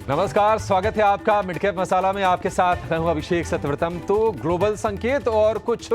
नमस्कार, स्वागत है आपका मिड कैप मसाला में। आपके साथ मैं हूं अभिषेक सत्यव्रतम। तो ग्लोबल संकेत और कुछ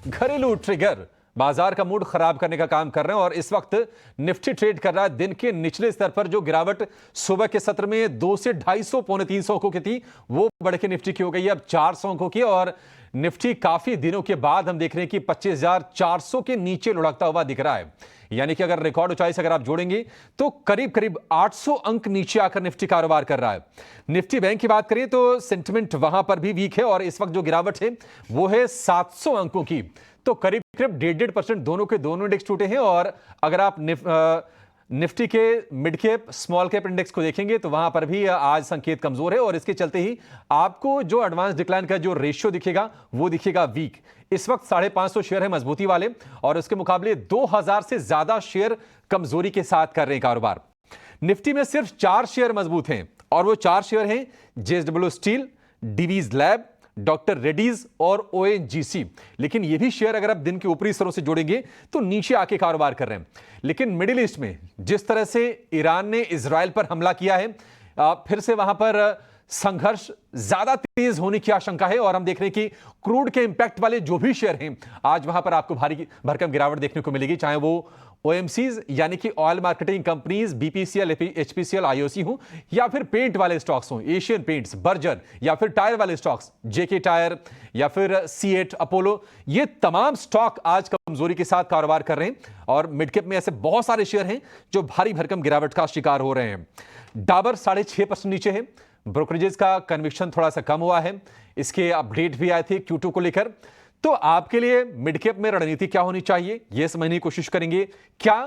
घरेलू ट्रिगर बाजार का मूड खराब करने का काम कर रहे हैं और इस वक्त निफ्टी ट्रेड कर रहा है दिन के निचले स्तर पर। जो गिरावट सुबह के सत्र में 2 से 250 पौने 300 अंकों की थी, वो बढ़ के निफ्टी की हो गई है अब 400 अंकों की। और निफ्टी काफी दिनों के बाद हम देख रहे हैं कि 25,400 के नीचे लुढ़कता हुआ दिख रहा है। यानी कि अगर रिकॉर्ड ऊंचाई से अगर आप जोड़ेंगे तो करीब करीब 800 अंक नीचे आकर निफ्टी कारोबार कर रहा है। निफ्टी बैंक की बात करें तो सेंटिमेंट वहां पर भी वीक है और इस वक्त जो गिरावट है वो है 700 अंकों की। तो करीब करीब 1.5% दोनों के दोनों इंडेक्स टूटे हैं। और अगर आप निफ्टी के mid cap small cap index को देखेंगे तो वहां पर भी आज संकेत कमजोर है और इसके चलते ही आपको जो एडवांस डिक्लाइन का जो रेशियो दिखेगा वो दिखेगा वीक। इस वक्त 550 शेयर है मजबूती वाले और उसके मुकाबले 2000 से ज्यादा शेयर कमजोरी के साथ कर रहे हैं कारोबार। निफ्टी में सिर्फ 4 शेयर मजबूत हैं और वो 4 शेयर हैं JSW Steel, Divi's Lab, Doctor Reddy's और ओएनजीसी। लेकिन ये भी शेयर अगर आप दिन के ऊपरी स्तरों से जोड़ेंगे तो नीचे आके कारोबार कर रहे हैं। लेकिन मिडिल ईस्ट में जिस तरह से ईरान ने इजराइल पर हमला किया है, फिर से वहां पर संघर्ष ज्यादा तेज होने की आशंका है और हम देख रहे हैं कि क्रूड के इंपैक्ट वाले जो भी शेयर हैं आज वहां पर आपको भारी भरकम गिरावट देखने को मिलेगी, चाहे वो ओएमसीज यानी कि oil marketing companies, BPCL, HPCL, IOC हो या फिर पेंट वाले स्टॉक्स हो, एशियन पेंट्स, बर्जर, या फिर टायर वाले स्टॉक्स, जेके टायर या फिर सीएट, अपोलो। ये तमाम स्टॉक आज कमजोरी के साथ कारोबार कर रहे हैं और मिड कैप में ऐसे बहुत सारे शेयर हैं जो भारी भरकम गिरावट का शिकार हो रहे हैं। डाबर 6.5% नीचे है। ब्रोकरेजेस का कन्विक्शन थोड़ा सा कम हुआ है। इसके अपडेट भी आए थे Q2 को लेकर। तो आपके लिए मिड कैप में रणनीति क्या होनी चाहिए यह समझने की कोशिश करेंगे। क्या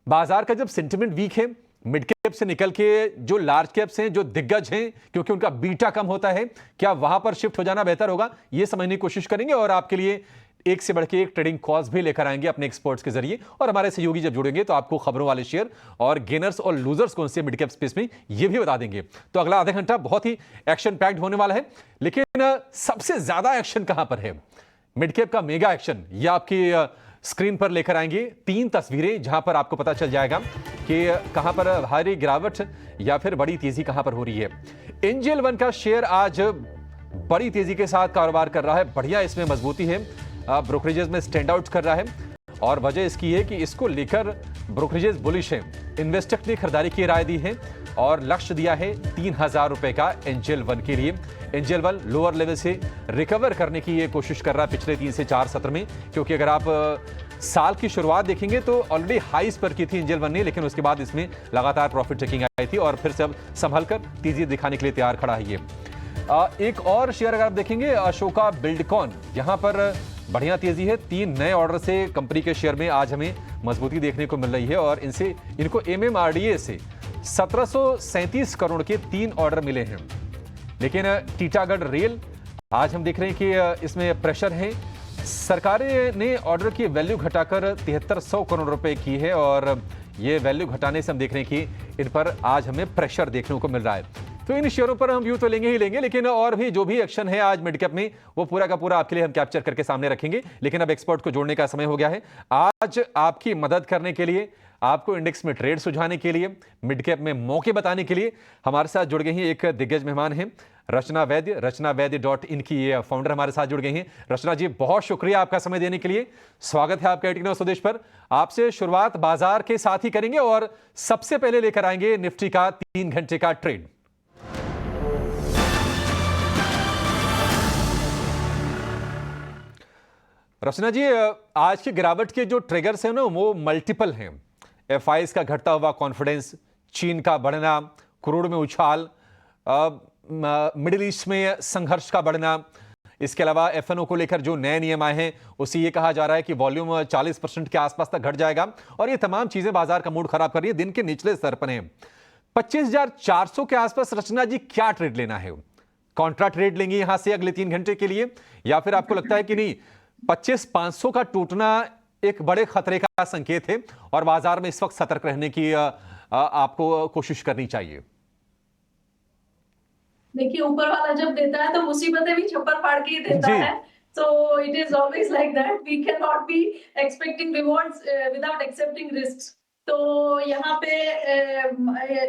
बाजार का जब सेंटिमेंट वीक है, मिड कैप से निकल के जो लार्ज कैप्स हैं, जो दिग्गज हैं, क्योंकि उनका बीटा कम होता है, क्या वहां पर शिफ्ट हो जाना बेहतर होगा, यह समझने की कोशिश करेंगे। और आपके लिए एक से बढ़ के एक ट्रेडिंग कॉल्स भी लेकर आएंगे अपने एक्सपर्ट्स के जरिए। और हमारे सहयोगी जब जुड़ेंगे तो आपको खबरों वाले शेयर और गेनर्स और लूजर्स कौन से मिड कैप स्पेस में ये भी बता देंगे। तो अगला आधा घंटा बहुत ही एक्शन पैक्ड होने वाला है। लेकिन सबसे ज्यादा एक्शन कहां पर है? मिड कैप का मेगा एक्शन ये आपकी स्क्रीन पर लेकर आएंगे 3 तस्वीरें, जहां पर आपको पता चल जाएगा कि कहां पर भारी गिरावट या फिर बड़ी तेजी कहां पर हो रही है। एंजल वन का शेयर आज बड़ी तेजी के साथ कारोबार कर रहा है, बढ़िया इसमें मजबूती है, ब्रोकरेजेस में स्टैंड आउट कर रहा है और वजह इसकी है कि इसको लेकर ब्रोकरेजेस बुलिश है। इन्वेस्टर ने खरीदारी की राय दी है और लक्ष्य दिया है 3000 रुपए का एंजल वन के लिए। एंजल वन लोअर लेवल से रिकवर करने की ये कोशिश कर रहा है पिछले 3 से 4 सत्र में, क्योंकि अगर आप साल की शुरुआत देखेंगे तो ऑलरेडी हाईस पर की थी एंजल वन ने, लेकिन उसके बाद इसमें लगातार प्रॉफिट टेकिंग आई थी और फिर से अब संभल कर तेजी दिखाने के लिए तैयार खड़ा है ये। एक और शेयर अगर आप देखेंगे अशोका बिल्डकॉन, यहां पर बढ़िया तेजी है। 3 नए ऑर्डर से कंपनी के शेयर में आज हमें मजबूती देखने को मिल रही है और इनको एमएमआरडीए से 1737 करोड़ के 3 ऑर्डर मिले हैं। लेकिन टीटागढ़ रेल आज हम देख रहे हैं कि इसमें प्रेशर है। सरकार ने ऑर्डर की वैल्यू घटाकर 7300 करोड़ रुपए की है और ये वैल्यू घटाने से हम देख रहे हैं कि इन पर आज हमें प्रेशर देखने को मिल रहा है। तो इन शेयरों पर हम व्यू तो लेंगे ही लेंगे, लेकिन और भी जो भी एक्शन है आज मिड कैप में वो पूरा का पूरा आपके लिए हम कैप्चर करके सामने रखेंगे। लेकिन अब एक्सपर्ट को जोड़ने का समय हो गया है। आज आपकी मदद करने के लिए, आपको इंडेक्स में ट्रेड सुझाने के लिए, मिड कैप में मौके बताने के लिए हमारे साथ जुड़ गए हैं एक दिग्गज मेहमान हैं, रचना वैद्य, रचनावैद्य.in की ये फाउंडर हमारे साथ जुड़ गए हैं। रचना जी, बहुत शुक्रिया आपका समय देने के लिए। स्वागत है आपका 18 स्वदेश पर। आपसे शुरुआत बाजार के साथ ही करेंगे और सबसे पहले लेकर आएंगे निफ्टी का 3 घंटे का ट्रेड। रचना जी, आज की गिरावट के जो ट्रिगर्स हैं ना वो मल्टीपल हैं। एफआईज का घटता हुआ कॉन्फिडेंस, चीन का बढ़ना, क्रूड में उछाल, मिडिल ईस्ट में संघर्ष का बढ़ना, इसके अलावा एफएनओ को लेकर जो नए नियम आए हैं उससे ये कहा जा रहा है कि वॉल्यूम 40% के आसपास तक घट जाएगा और ये तमाम चीजें बाजार का मूड खराब कर रही है। दिन के निचले स्तर पर हैं 25,400 के आसपास। रचना जी, क्या ट्रेड लेना है? कॉन्ट्रा ट्रेड लेंगे यहां से अगले 3 घंटे के लिए, या फिर आपको लगता है कि नहीं 25,500 का टूटना एक बड़े खतरे का संकेत है और बाजार में इस वक्त सतर्क रहने की आपको कोशिश करनी चाहिए? देखिए, ऊपर वाला जब देता है तो मुसीबतें भी छप्पर फाड़ के ही देता है। So it is always like that. We cannot be expecting rewards without accepting risks. तो यहाँ पे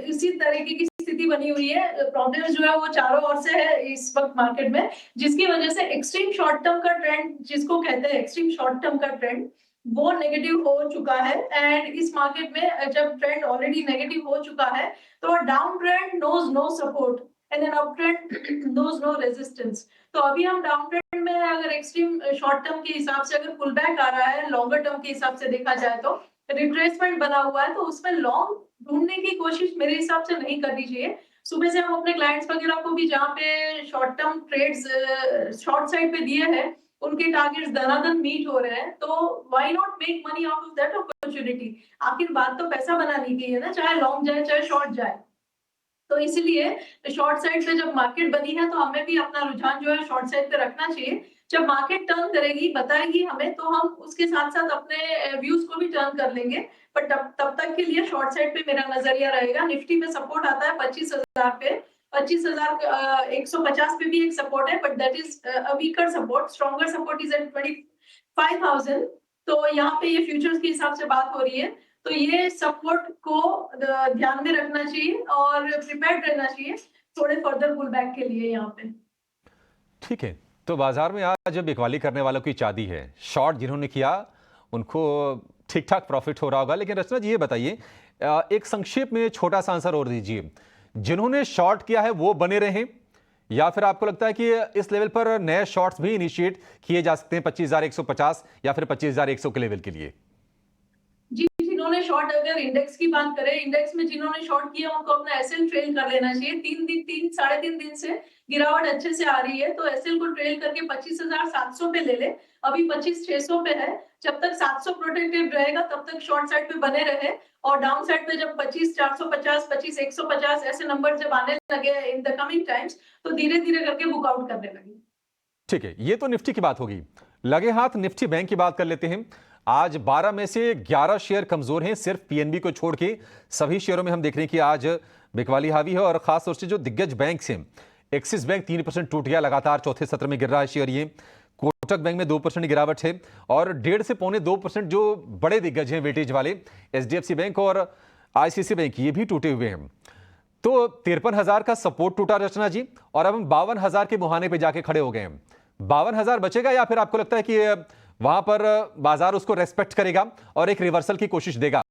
इसी तरीके की स्थिति बनी हुई है, प्रॉब्लम जो है वो चारों ओर से है इस वक्त मार्केट में, जिसकी वजह से एक्सट्रीम शॉर्ट टर्म का ट्रेंड, जिसको कहते हैं एक्सट्रीम शॉर्ट टर्म का ट्रेंड, वो नेगेटिव हो चुका है। एंड इस मार्केट में जब ट्रेंड ऑलरेडी नेगेटिव हो चुका है तो down trend knows no support and an up trend knows no resistance. तो अभी हम डाउन ट्रेंड में है, अगर एक्सट्रीम शॉर्ट टर्म के हिसाब से अगर पुल बैक आ रहा है, लॉन्गर टर्म के हिसाब से देखा जाए तो रिट्रेसमेंट बना हुआ है, तो उसमें लॉन्ग ढूंढने की कोशिश मेरे हिसाब से नहीं करनी चाहिए। सुबह से हम अपने क्लाइंट्स वगैरह को भी जहाँ पे short term trades short side पे दिए हैं, उनके टारगेट्स धनाधन मीट हो रहे हैं, तो why not make money out of that opportunity. आखिर बात तो पैसा बनाने की है ना, चाहे लॉन्ग जाए चाहे शॉर्ट जाए। तो इसलिए शॉर्ट साइड पे जब मार्केट बनी है तो हमें भी अपना रुझान जो है शॉर्ट साइड पे रखना चाहिए। जब मार्केट टर्न करेगी, बताएगी हमें, तो हम उसके साथ साथ अपने व्यूज को भी टर्न कर लेंगे। पर तब तक के लिए शॉर्ट साइड पे मेरा नजरिया रहेगा। निफ्टी में सपोर्ट आता है 25,000 पे, 25,150 पे भी एक सपोर्ट है, but that is a weaker support. Stronger support is at 25,000। तो यहाँ पे ये फ्यूचर्स के हिसाब से बात हो रही है, तो ये सपोर्ट को ध्यान में रखना चाहिए और प्रिपेयर्ड रहना चाहिए थोड़े फर्दर पुल बैक के लिए यहाँ पे। ठीक है, तो बाजार में आज बिकवाली करने वालों की चांदी है। शॉर्ट जिन्होंने किया उनको ठीक ठाक प्रॉफिट हो रहा होगा, लेकिन रचना जी ये बताइए, एक संक्षेप में छोटा सा आंसर और दीजिए, जिन्होंने शॉर्ट किया है वो बने रहें, या फिर आपको लगता है कि इस लेवल पर नए शॉर्ट्स भी इनिशिएट किए जा सकते हैं 25,150 या फिर 25,100 के लेवल के लिए? जी, जिन्होंने शॉर्ट, अगर इंडेक्स की बात करें, इंडेक्स में जिन्होंने शॉर्ट किया उनको अपना एसएल ट्रेल कर लेना चाहिए। 3 दिन से गिरावट अच्छे से आ रही है, तो एसएल को ट्रेल करके 25,700 पे ले ले। अभी 25,600 पे है। जब तक 700 प्रोटेक्टेड रहेगा तब तक शॉर्ट साइड पे बने रहे, और डाउन साइड पे जब 25,450, 25,150 ऐसे नंबर जब आने लगे इन द कमिंग टाइम्स, तो धीरे धीरे करके बुकआउट करने लगे। ठीक है, ये तो निफ्टी की बात होगी। लगे हाथ निफ्टी बैंक की बात कर लेते हैं। आज 12 में से 11 शेयर कमजोर हैं, सिर्फ पीएनबी को छोड़ के सभी शेयरों में हम देख रहे हैं कि आज बिकवाली हावी है, और खास तौर से जो दिग्गज बैंक हैं, एक्सिस बैंक 3% टूट गया, लगातार चौथे सत्र में गिर रहा है शेयर। ये कोटक बैंक में 2% गिरावट है, और 1.5 से पौने 2% जो बड़े दिग्गज हैं वेटेज वाले, एचडीएफसी बैंक और आईसीआईसी बैंक, ये भी टूटे हुए हैं। तो 53,000 का सपोर्ट टूटा रचना जी, और अब हम 52,000 के मुहाने पे जाके खड़े हो गए हैं। 52,000 बचेगा, या फिर आपको लगता है कि वहां पर बाजार उसको रेस्पेक्ट करेगा और एक रिवर्सल की कोशिश देगा?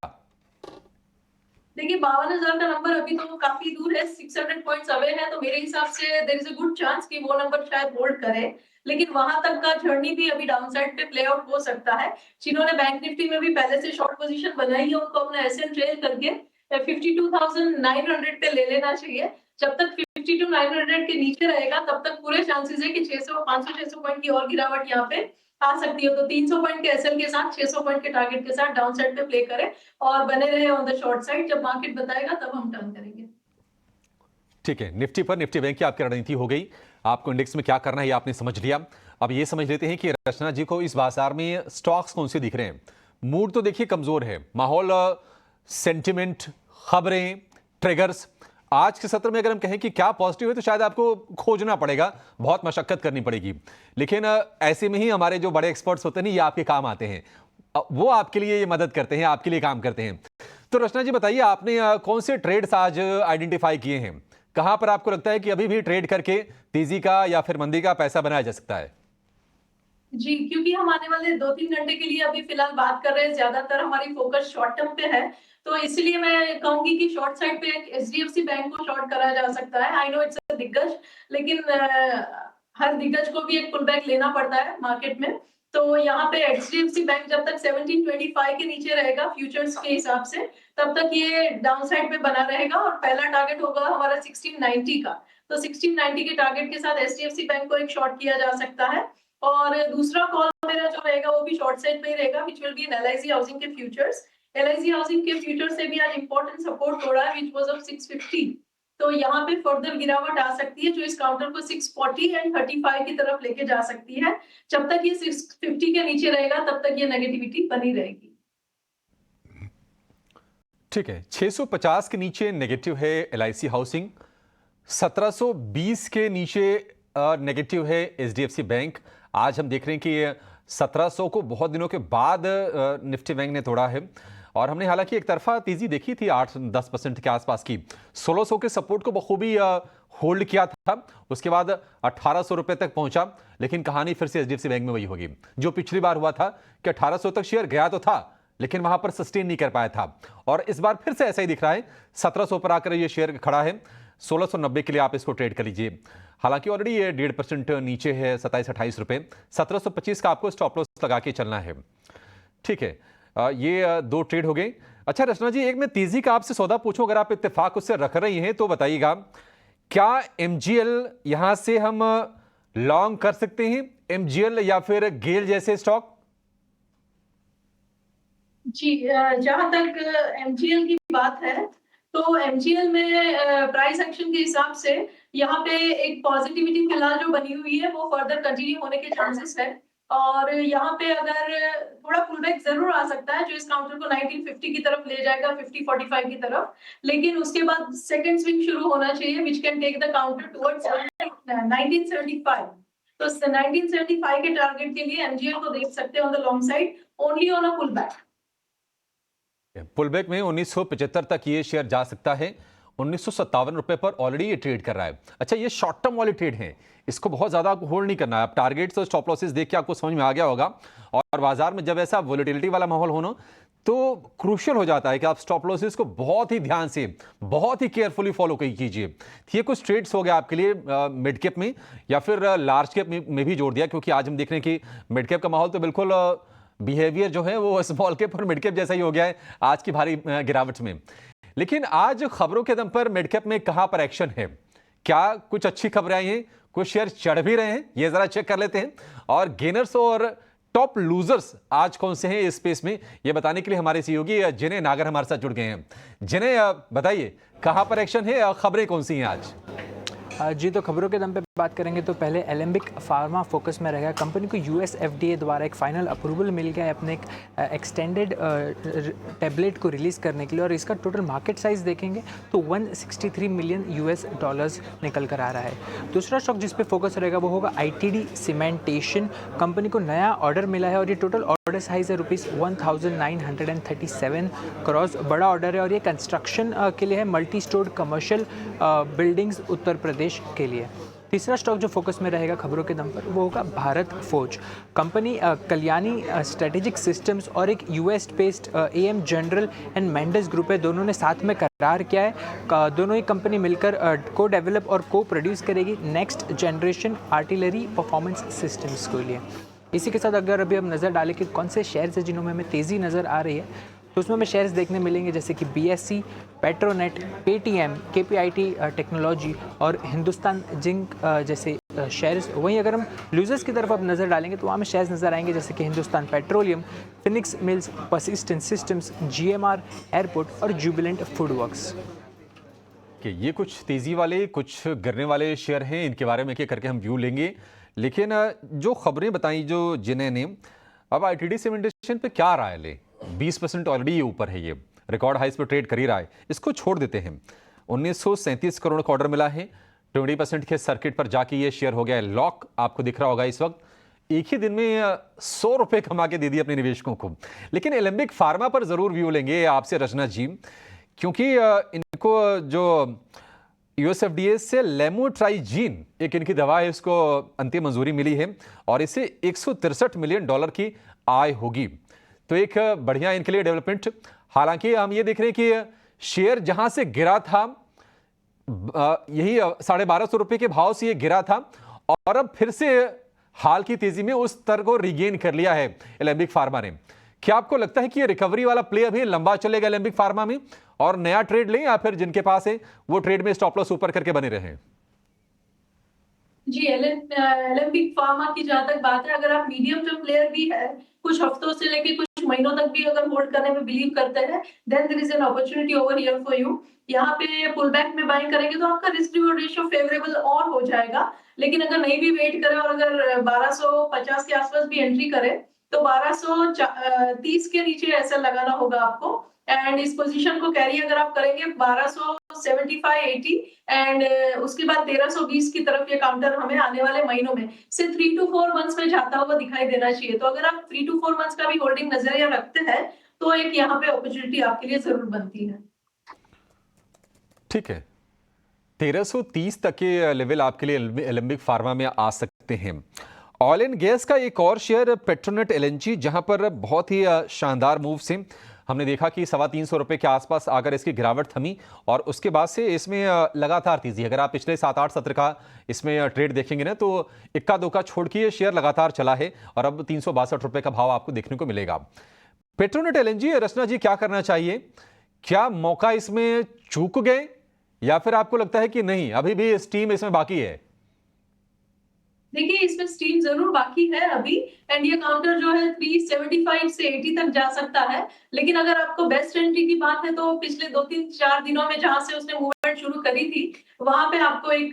देखिए, 52,000 का नंबर अभी तो काफी दूर है, 600 पॉइंट्स अवे है, तो मेरे हिसाब से there is a good chance कि वो नंबर शायद होल्ड करे। लेकिन वहां तक का जर्नी भी अभी डाउन साइड पे प्ले आउट हो सकता है। जिन्होंने बैंक निफ्टी में भी पहले से शॉर्ट पोजीशन बनाई है, उनको अपना एसएल ट्रेल करके 52,900 पे ले लेना चाहिए। जब तक 52,900 के नीचे रहेगा तब तक पूरे चांसेस है कि 500-600 पॉइंट की और गिरावट यहाँ पे आ सकती है। तो 300 पॉइंट के एसएल के साथ, 600 पॉइंट के टारगेट के साथ डाउन साइड पे प्ले करें और बने रहे ऑन द शॉर्ट साइड। जब मार्केट बताएगा तब हम टर्न करेंगे। ठीक है, निफ्टी पर निफ्टी बैंक की आपकी रणनीति हो गई, आपको इंडेक्स में क्या करना है ये आपने समझ लिया। अब ये समझ लेते हैं कि रचना जी को इस बाजार में स्टॉक्स कौन से दिख रहे हैं। मूड तो देखिए कमजोर है, माहौल, सेंटिमेंट, खबरें, ट्रिगर्स। आज के सत्र में अगर हम कहें कि क्या पॉजिटिव है, तो शायद आपको खोजना पड़ेगा, बहुत मशक्कत करनी पड़ेगी। लेकिन ऐसे में ही हमारे जो बड़े एक्सपर्ट्स होते हैं, ये आपके काम आते हैं, वो आपके लिए ये मदद करते हैं, आपके लिए काम करते हैं। तो रचना जी बताइए, आपने कौन से ट्रेड्स आज आइडेंटिफाई किए हैं? कहां पर आपको लगता है कि अभी भी ट्रेड करके तेजी का या फिर मंदी का पैसा बनाया जा सकता है? जी, क्योंकि हम आने वाले 2-3 घंटे के लिए अभी फिलहाल बात कर रहे हैं, ज्यादातर हमारी फोकस शॉर्ट टर्म पे है, तो इसलिए मैं कहूंगी कि शॉर्ट साइड पे एचडीएफसी बैंक को शॉर्ट करा जा सकता है। आई नो इट्स अ दिग्गज, लेकिन हर दिग्गज को भी एक पुल बैक लेना पड़ता है मार्केट में। तो यहाँ पे एचडीएफसी बैंक जब तक 1725 के नीचे रहेगा फ्यूचर्स के हिसाब से, तब तक ये डाउन साइड पे बना रहेगा, और पहला टारगेट होगा हमारा 1690 का। तो 1690 के टारगेट के साथ एचडीएफसी बैंक को एक शॉर्ट किया जा सकता है। और दूसरा कॉल मेरा जो रहेगा वो भी शॉर्ट साइड पे ही रहेगा, which will be in LIC housing के फ्यूचर्स। एलआईसी हाउसिंग के फ्यूचर से भी आज इंपॉर्टेंट सपोर्ट तोड़ा है, व्हिच वाज ऑफ 650। तो यहाँ पे फर्दर गिरावट आ सकती है, जो इस काउंटर को 640 एंड 35 की तरफ लेके जा सकती है। जब तक ये 650 के नीचे रहेगा तब तक ये नेगेटिविटी बनी रहेगी। ठीक है, 650 के नीचे नेगेटिव है एलआईसी हाउसिंग, 1720 के नीचे नेगेटिव है एचडीएफसी बैंक। आज हम देख रहे हैं कि 1700 को बहुत दिनों के बाद निफ्टी बैंक ने तोड़ा है, और हमने हालांकि एक तरफा तेजी देखी थी 8-10% के आसपास की। 1600 के सपोर्ट को बखूबी होल्ड किया था, उसके बाद 1800 रुपए तक पहुंचा। लेकिन कहानी फिर से एचडीएफसी बैंक में वही होगी जो पिछली बार हुआ था कि 1800 तक शेयर गया तो था लेकिन वहां पर सस्टेन नहीं कर पाया था। और इस बार फिर से ऐसा ही दिख रहा है, 1700 पर आकर ये शेयर खड़ा है। 1690 के लिए आप इसको ट्रेड कर लीजिए। हालांकि ऑलरेडी ये 1.5% नीचे है, 27-28 रुपए। 1725 का आपको स्टॉप लॉस लगा के चलना है। ठीक है, ये दो ट्रेड हो गए। अच्छा रचना जी, एक मैं तेजी का आपसे सौदा पूछूं, अगर आप इत्तेफाक उससे रख रही हैं तो बताइएगा, क्या एमजीएल यहां से हम लॉन्ग कर सकते हैं, एमजीएल या फिर गेल जैसे स्टॉक? जी, जहां तक एमजीएल की बात है तो एमजीएल में प्राइस एक्शन के हिसाब से यहाँ पे एक पॉजिटिविटी फिलहाल जो बनी हुई है वो फर्दर कंटिन्यू होने के चांसेस है। और यहाँ पे अगर थोड़ा पुलबैक जरूर आ सकता है जो इस काउंटर को 1950 की तरफ ले जाएगा, 50-45 की तरफ। लेकिन उसके बाद सेकंड स्विंग शुरू होना चाहिए which can take the counter towards 1975। तो 1975 के टारगेट के लिए एमजीएल को देख सकते हैं on the long side, only on a pullback. Pullback में 1975 तक ये शेयर जा सकता है। 1957 रुपए पर ऑलरेडी ये ट्रेड कर रहा है। अच्छा, ये शॉर्ट टर्म वाले ट्रेड हैं, इसको बहुत ज्यादा होल्ड नहीं करना है। आप टारगेट्स और स्टॉप लॉसेस देख के आपको समझ में आ गया होगा। और बाजार में जब ऐसा वोलेटिलिटी वाला माहौल हो ना, तो क्रूशियल हो जाता है कि आप स्टॉप लॉसेस को बहुत ही ध्यान से, बहुत ही केयरफुली फॉलो कीजिए। ये कुछ ट्रेड्स हो गए आपके लिए मिड कैप में या फिर लार्ज कैप में भी जोड़ दिया, क्योंकि आज हम देख रहे हैं कि मिड कैप का माहौल तो बिल्कुल बिहेवियर जो है वो स्मॉल कैप और मिड कैप जैसा ही हो गया है आज की भारी गिरावट में। लेकिन आज खबरों के दम पर मिड कैप में कहां पर एक्शन है? क्या कुछ अच्छी खबरें आई हैं? कुछ शेयर चढ़ भी रहे हैं? ये जरा चेक कर लेते हैं। और गेनर्स और टॉप लूजर्स आज कौन से हैं इस स्पेस में, ये बताने के लिए हमारे सहयोगी जिने नागर हमारे साथ जुड़ गए हैं। जिने बताइए, कहां पर एक्शन है, खबरें कौन सी हैं आज? जी, तो खबरों के दम पे बात करेंगे तो पहले एलेंबिक फार्मा फोकस में रहेगा। कंपनी को यूएस एफडीए द्वारा एक फाइनल अप्रूवल मिल गया है अपने एक एक्सटेंडेड टैबलेट को रिलीज़ करने के लिए, और इसका टोटल मार्केट साइज देखेंगे तो $163 मिलियन निकल कर आ रहा है। दूसरा स्टॉक जिस पे फोकस रहेगा वो होगा आईटीडी सीमेंटेशन। कंपनी को नया ऑर्डर मिला है और ये टोटल ऑर्डर साइज है ₹1937 करोड़। बड़ा ऑर्डर है और ये कंस्ट्रक्शन के लिए है, multi stored commercial buildings Uttar Pradesh के लिए। तीसरा स्टॉक जो फोकस में रहेगा खबरों के दम पर वो होगा Bharat Forge. Company Kalyani Strategic Systems और एक US based AM General and Mendes group है, दोनों ने साथ में करार किया है। दोनों ही कंपनी मिलकर को डेवलप और को प्रोड्यूस करेगी next generation artillery performance systems के लिए। इसी के साथ अगर अभी हम नज़र डालें कि कौन से शेयर्स हैं जिनमें हमें तेज़ी नज़र आ रही है, तो उसमें हमें शेयर्स देखने मिलेंगे जैसे कि BSc, Petronet, Paytm, KPIT technology और हिंदुस्तान जिंक जैसे शेयर्स। वहीं अगर हम लूजर्स की तरफ अब नज़र डालेंगे तो वहाँ में शेयर्स नज़र आएंगे जैसे कि Hindustan petroleum, Phoenix mills, persistent systems, GMR airport और जुबिलेंट फूड वर्क्स। कि ये कुछ तेजी वाले, कुछ गिरने वाले शेयर हैं, इनके बारे में क्या करके हम व्यू लेंगे। लेकिन जो खबरें बताई जो जिन्हें ने, अब आईटीडी सीमेंटेशन पे क्या राय ले? 20% ऑलरेडी ऊपर है, ये रिकॉर्ड हाइस पर ट्रेड कर ही रहा है। इसको छोड़ देते हैं। 1937 करोड़ का ऑर्डर मिला है, 20% के सर्किट पर जाके ये शेयर हो गया है लॉक। आपको दिख रहा होगा इस वक्त एक ही दिन में 100 रुपए कमा के दे दिए अपने निवेशकों को। लेकिन एलेंबिक फार्मा पर जरूर व्यू लेंगे आपसे रचना जी, क्योंकि इनको जो यूएसएफडीए से लेमोट्राइजीन एक इनकी दवा है, इसको अंतिम मंजूरी मिली है और इससे $163 मिलियन की आय होगी। तो एक बढ़िया इनके लिए डेवलपमेंट। हालांकि हम ये देख रहे हैं कि शेयर जहां से गिरा था, यही 1250 रुपए के भाव से ये गिरा था और अब फिर से हाल की तेजी में उस स्तर को रिगेन कर लिया है एलेंबिक फार्मा ने। क्या आपको लगता है कि ये रिकवरी वाला प्ले अभी लंबा चलेगा एलेंबिक फार्मा में, और नया ट्रेड लें या फिर जिनके पास है वो ट्रेड में स्टॉप लॉस ऊपर करके बने रहे? जी, एलेंबिक फार्मा की जहां तक बात है, अगर आप मीडियम टर्म प्लेयर भी है, कुछ हफ्तों से लेके कुछ महीनों तक भी अगर होल्ड करने में बिलीव करते हैं, then there is an opportunity over here for you. यहाँ पे पुल बैक में बाइंग करेंगे तो आपका रिस्क रिवॉर्ड रेशियो फेवरेबल और हो जाएगा। लेकिन अगर नहीं भी वेट करें और अगर 1250 के आसपास भी एंट्री करें तो 1230 के नीचे ऐसा लगाना होगा आपको। एंड इस पोजीशन को कैरी अगर आप करेंगे 1275-80 एंड उसके बाद 1320 की तरफ ये काउंटर हमें आने वाले महीनों में से 3 to 4 मंथ्स में जाता हुआ दिखाई देना चाहिए। तो अगर आप 3 to 4 मंथ्स का भी होल्डिंग नजरिया रखते हैं तो एक यहाँ पे अपॉर्चुनिटी आपके लिए जरूर बनती है। ठीक है, 1330 तक के लेवल आपके लिए एलेंबिक फार्मा में आ सकते हैं। ऑयल एंड गैस का एक और शेयर पेट्रोनेट एलएनजी, जहां पर बहुत ही शानदार मूव से हमने देखा कि 325 रुपए के आसपास आकर इसकी गिरावट थमी और उसके बाद से इसमें लगातार तेजी। अगर आप पिछले 7-8 सत्र का इसमें ट्रेड देखेंगे ना, तो इक्का दुक्का छोड़ के ये शेयर लगातार चला है और अब 362 रुपए का भाव आपको देखने को मिलेगा। पेट्रोनेट एलएनजी, रचना जी क्या करना चाहिए? क्या मौका इसमें चूक गए या फिर आपको लगता है कि नहीं, अभी भी स्टीम इसमें बाकी है? देखिए, इसमें स्टीम जरूर बाकी है अभी, एंड ये काउंटर जो है 375 से 80 तक जा सकता है। लेकिन अगर आपको बेस्ट एंट्री की बात है तो पिछले 2-3-4 दिनों में जहां से उसने मूवमेंट शुरू करी थी, वहां पे आपको एक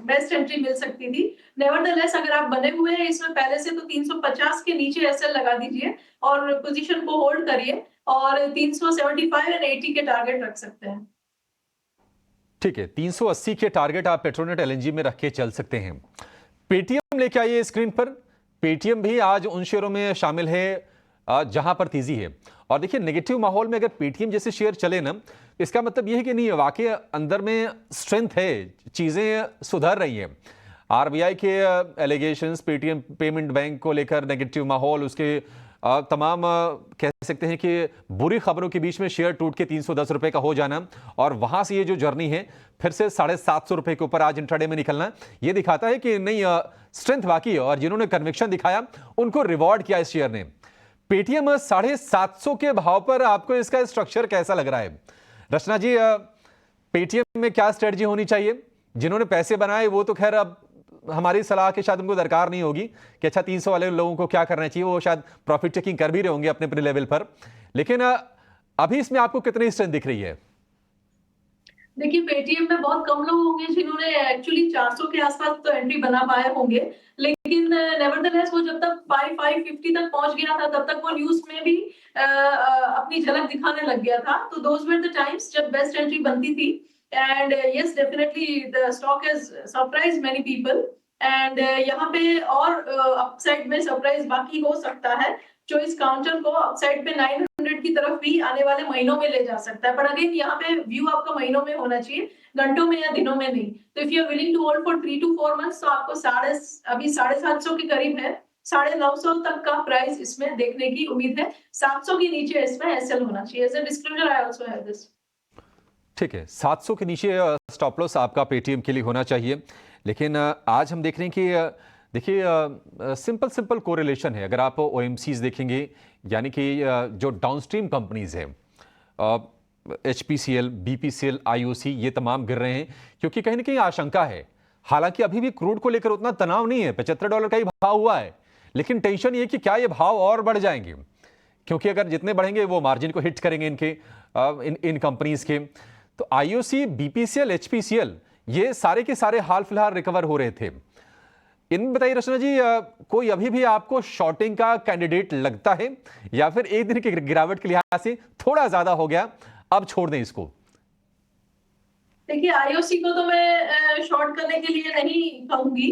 बेस्ट एंट्री मिल सकती थी। नेवरदलेस अगर आप बने हुए हैं इसमें पहले से, तो 350 के नीचे एसएल लगा दीजिए और पोजीशन को होल्ड करिए और 375 एंड 80 के टारगेट रख सकते हैं। ठीक है, 380 के टारगेट आप पेट्रोनेट एलएनजी में रख के चल सकते हैं। पेटीएम लेके आइए स्क्रीन पर। पेटीएम भी आज उन शेयरों में शामिल है जहां पर तेजी है। और देखिए, नेगेटिव माहौल में अगर पेटीएम जैसे शेयर चले ना, इसका मतलब यह है कि नहीं, वाकई अंदर में स्ट्रेंथ है, चीजें सुधर रही हैं। आरबीआई के एलिगेशंस, पेटीएम पेमेंट बैंक को लेकर नेगेटिव माहौल, उसके तमाम कह सकते हैं कि बुरी खबरों के बीच में शेयर टूट के 310 रुपए का हो जाना और वहां से ये जो जर्नी है फिर से 750 रुपए के ऊपर आज इंट्राडे में निकलना, ये दिखाता है कि नहीं, स्ट्रेंथ बाकी है और जिन्होंने कन्विक्शन दिखाया उनको रिवॉर्ड किया इस शेयर ने। पेटीएम 750 के भाव पर आपको इसका स्ट्रक्चर कैसा लग रहा है? रचना जी, पेटीएम में क्या स्ट्रेटजी होनी चाहिए? जिन्होंने पैसे बनाए वो तो खैर अब हमारी सलाह के शायद उनको दरकार नहीं होगी कि अच्छा 300 वाले लोगों को क्या करना चाहिए, वो शायद प्रॉफिट टेकिंग कर भी रहे होंगे अपने अपने लेवल पर। लेकिन अभी इसमें आपको कितनी स्ट्रेंथ दिख रही है? देखिए, पेटीएम में बहुत कम लोग होंगे जिन्होंने एक्चुअली 400 के आसपास तो एंट्री बना पाए होंगे, लेकिन नेवरदलेस वो जब तक 550 तक पहुंच गया था तब तक वो न्यूज में भी अपनी झलक दिखाने लग गया था। तो दोज वर द टाइम्स जब बेस्ट एंट्री बनती थी। And yes, definitely the stock has surprise many people, and यहाँ पे और अपसाइड में सरप्राइज बाकी हो सकता है जो इस काउंटर को अपसाइड पे 900 की तरफ भी आने वाले महीनों में ले जा सकता है। पर अगेन यहाँ पे व्यू आपका महीनों में होना चाहिए, घंटों में या दिनों में नहीं। तो if you are willing to hold for 3 to 4 months, तो आपको अभी 750 के करीब है, 950 तक का प्राइस इसमें देखने की उम्मीद है। 700 के नीचे इसमें एसएल होना चाहिए। As a disclosure I also have this. ठीक है, 700 के नीचे स्टॉप लॉस आपका पेटीएम के लिए होना चाहिए। लेकिन आज हम देख रहे हैं कि देखिए, सिंपल कोरिलेशन है। अगर आप ओएमसीज देखेंगे, यानी कि जो डाउनस्ट्रीम कंपनीज हैं, एचपीसीएल, बीपीसीएल, आईओसी, ये तमाम गिर रहे हैं क्योंकि कहीं ना कहीं आशंका है। हालांकि अभी भी क्रूड को लेकर उतना तनाव नहीं है, $75 का ही भाव हुआ है, लेकिन टेंशन ये कि क्या ये भाव और बढ़ जाएंगे, क्योंकि अगर जितने बढ़ेंगे वो मार्जिन को हिट करेंगे इन कंपनीज के। तो आईओसी, बीपीसीएल, एचपीसीएल, ये सारे के सारे हाल फिलहाल रिकवर हो रहे थे। इन बताइए रचना जी, कोई अभी भी आपको शॉर्टिंग का कैंडिडेट लगता है या फिर एक दिन की गिरावट के लिहाज से थोड़ा ज्यादा हो गया, अब छोड़ दें इसको? देखिए, आईओसी को तो मैं शॉर्ट करने के लिए नहीं कहूंगी।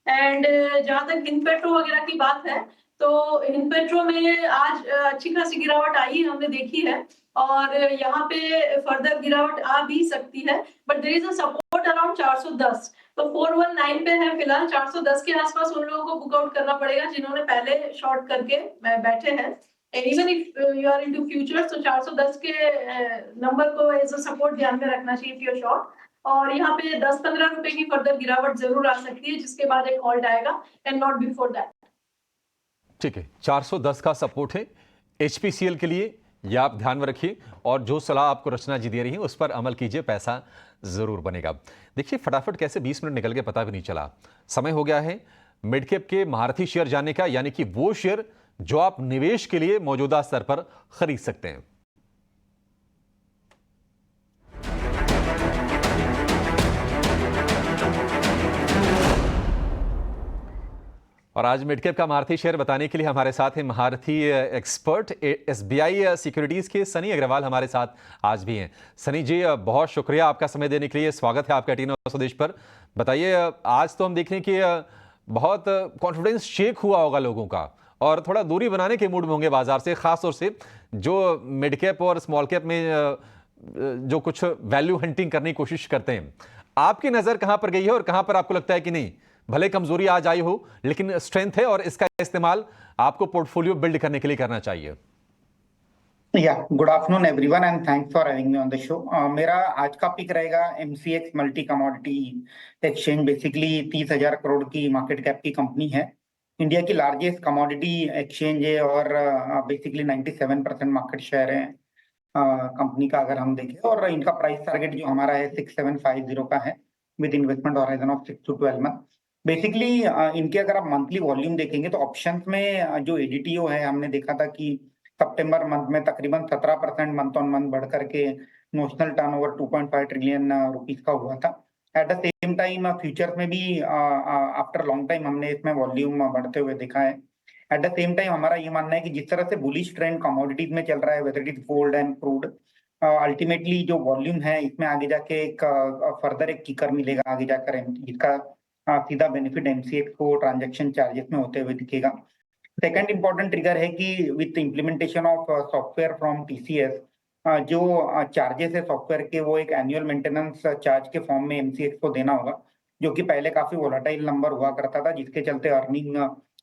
एंड जहां तक इनपेट्रो वगैरह की बात है, तो इनपेट्रो में आज अच्छी खासी गिरावट आई है, हमने देखी है, और यहाँ पे फर्दर गिरावट आ भी सकती है। But there is a support around 410, तो 419 पे है फिलहाल। 410 के आसपास उन लोगों को बुकआउट करना पड़ेगा जिन्होंने पहले शॉर्ट करके बैठे हैं। Even if you are into futures, तो 410 के नंबर को एज अ सपोर्ट ध्यान में रखना चाहिए इफ यू आर शॉर्ट। और यहाँ पे 10-15 रुपए की फर्दर गिरावट जरूर आ सकती है, जिसके बाद एक हॉल्ट आएगा, एंड नॉट बिफोर दैट। ठीक है, 410 का सपोर्ट है एचपीसीएल के लिए, यह आप ध्यान में रखिए और जो सलाह आपको रचना जी दे रही है उस पर अमल कीजिए, पैसा जरूर बनेगा। देखिए, फटाफट कैसे 20 मिनट निकल के पता भी नहीं चला। समय हो गया है मिड कैप के महारथी शेयर जानने का, यानी कि वो शेयर जो आप निवेश के लिए मौजूदा स्तर पर खरीद सकते हैं। और आज मिड कैप का महारथी शेयर बताने के लिए हमारे साथ हैं महारथी एक्सपर्ट एसबीआई सिक्योरिटीज के सनी अग्रवाल हमारे साथ आज भी हैं। सनी जी, बहुत शुक्रिया आपका समय देने के लिए, स्वागत है आपका टीनो स्वदेश पर। बताइए, आज तो हम देख रहे हैं कि बहुत कॉन्फिडेंस शेक हुआ होगा लोगों का और थोड़ा दूरी बनाने के मूड में होंगे बाजार से, खासतौर से जो मिड कैप और स्मॉल कैप में जो कुछ वैल्यू हंटिंग करने की कोशिश करते हैं। आपकी नजर कहां पर गई है और कहां पर आपको लगता है कि नहीं, भले कमजोरी आज आई हो लेकिन स्ट्रेंथ है और इसका इस्तेमाल आपको पोर्टफोलियो बिल्ड करने के लिए करना चाहिए? Good afternoon everyone and thanks for having me on the show. मेरा आज का पिक रहेगा MCX multi commodity exchange. Basically 30,000 crore की मार्केट कैप की कंपनी है, इंडिया की लार्जेस्ट कमोडिटी एक्सचेंज है और बेसिकली 97% मार्केट शेयर है कंपनी का अगर हम देखें। और इनका प्राइस टारगेट जो हमारा है 6750 का है with investment horizon of 6 to 12 month. Basically इनके अगर आप मंथली वॉल्यूम देखेंगे तो ऑप्शंस में जो एडीटीओ है, हमने देखा था कि सितंबर मंथ में तकरीबन 17% मंथ ऑन मंथ बढ़ करके नोशनल टर्नओवर 2.5 ट्रिलियन रुपीस का हुआ था। At the same time futures में भी आफ्टर लॉन्ग टाइम हमने इसमें वॉल्यूम बढ़ते हुए देखा है। एट द सेम टाइम हमारा ये मानना है कि जिस तरह से बुलिश ट्रेंड कमोडिटीज में चल रहा है, whether it is gold and crude, ultimately जो वॉल्यूम है इसमें आगे जाके एक फर्दर एक किकर मिलेगा आगे जाकर, इसका सीधा बेनिफिट एमसीएक्स को ट्रांजैक्शन चार्जेस में होते हुए दिखेगा। सेकंड इंपॉर्टेंट ट्रिगर है कि with implementation of software from TCS, जो चार्जेस है सॉफ्टवेयर के वो एक एनुअल मेंटेनेंस चार्ज के फॉर्म में एमसीएक्स को देना होगा, जो कि पहले काफी वोलेटाइल नंबर हुआ करता था, जिसके चलते अर्निंग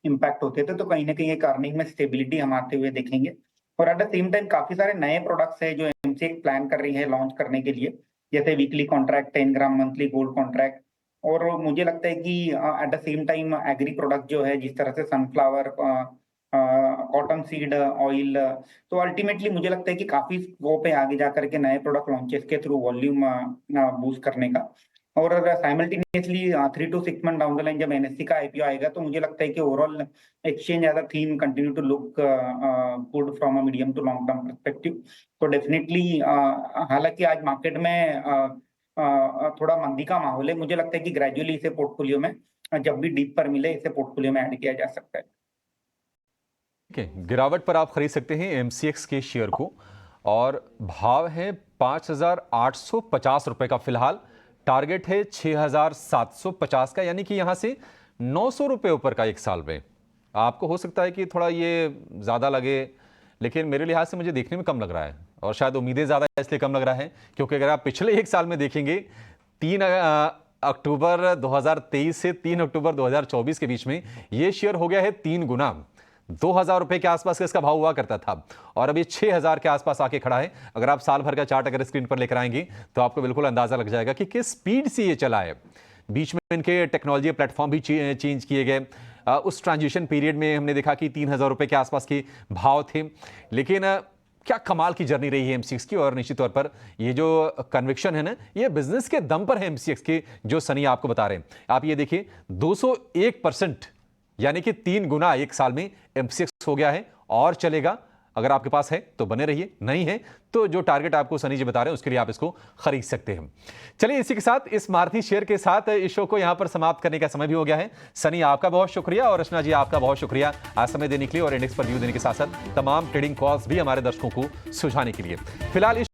इम्पैक्ट होते थे। तो कहीं ना कहीं एक अर्निंग में स्टेबिलिटी हम आते हुए देखेंगे। और एट द सेम टाइम काफी सारे नए प्रोडक्ट्स है जो एमसीएक्स प्लान कर रही है लॉन्च करने के लिए, जैसे वीकली कॉन्ट्रैक्ट, 10 ग्राम मंथली गोल्ड कॉन्ट्रैक्ट। और मुझे लगता है कि at the same time agree product जो है, जिस तरह से सनफ्लावर, कॉटन सीड ऑयल, तो अल्टीमेटली मुझे लगता है कि काफी स्कोप है आगे जाकर के नए प्रोडक्ट लॉन्चेस के थ्रू वॉल्यूम बूस्ट करने का। और simultaneously 3 to 6 month down the line जब एनएससी का आईपीओ आएगा, तो मुझे लगता है कि overall exchange as a theme continue to look good from a medium to long term perspective. तो डेफिनेटली हालांकि आज मार्केट में थोड़ा मंदी का माहौल है, मुझे लगता है कि ग्रेजुअली इसे पोर्टफोलियो में जब भी डीप पर मिले इसे पोर्टफोलियो में ऐड किया जा सकता है। गिरावट पर आप खरीद सकते हैं एमसीएक्स के शेयर को और भाव है 5,850 रुपए का फिलहाल, टारगेट है 6,750 का, यानी कि यहां से 900 रुपए ऊपर का एक साल में। आपको हो सकता है कि थोड़ा ये ज़्यादा लगे, लेकिन मेरे लिहाज से मुझे देखने में कम लग रहा है और शायद उम्मीदें ज़्यादा इसलिए कम लग रहा है क्योंकि अगर आप पिछले एक साल में देखेंगे 3 अक्टूबर 2023 से 3 अक्टूबर 2024 के बीच में ये शेयर हो गया है 3 गुना। 2,000 रुपए के आसपास का इसका भाव हुआ करता था और अभी 6,000 के आसपास आके खड़ा है। अगर आप साल भर का चार्ट अगर स्क्रीन पर लेकर आएंगे तो आपको बिल्कुल अंदाजा लग जाएगा कि किस स्पीड से ये चला है। बीच में इनके टेक्नोलॉजी प्लेटफॉर्म भी चेंज किए गए। उस ट्रांजिशन पीरियड में हमने देखा कि 3,000 रुपए के आसपास के भाव थे, लेकिन क्या कमाल की जर्नी रही है एमसीएक्स की। और निश्चित तौर पर ये जो कन्विक्शन है ना, ये बिजनेस के दम पर है एमसीएक्स के, जो सनी आपको बता रहे हैं। आप ये देखिए 201%, यानी कि 3 गुना एक साल में एमसीएक्स हो गया है और चलेगा। अगर आपके पास है तो बने रहिए, नहीं है तो जो टारगेट आपको सनी जी बता रहे हैं उसके लिए आप इसको खरीद सकते हैं। चलिए इसी के साथ इस मारुति शेयर के साथ इस शो को यहां पर समाप्त करने का समय भी हो गया है। सनी आपका बहुत शुक्रिया और रचना जी आपका बहुत शुक्रिया आज समय देने के लिए और इंडेक्स पर व्यू देने के साथ साथ तमाम ट्रेडिंग कॉल्स भी हमारे दर्शकों को सुझाने के लिए। फिलहाल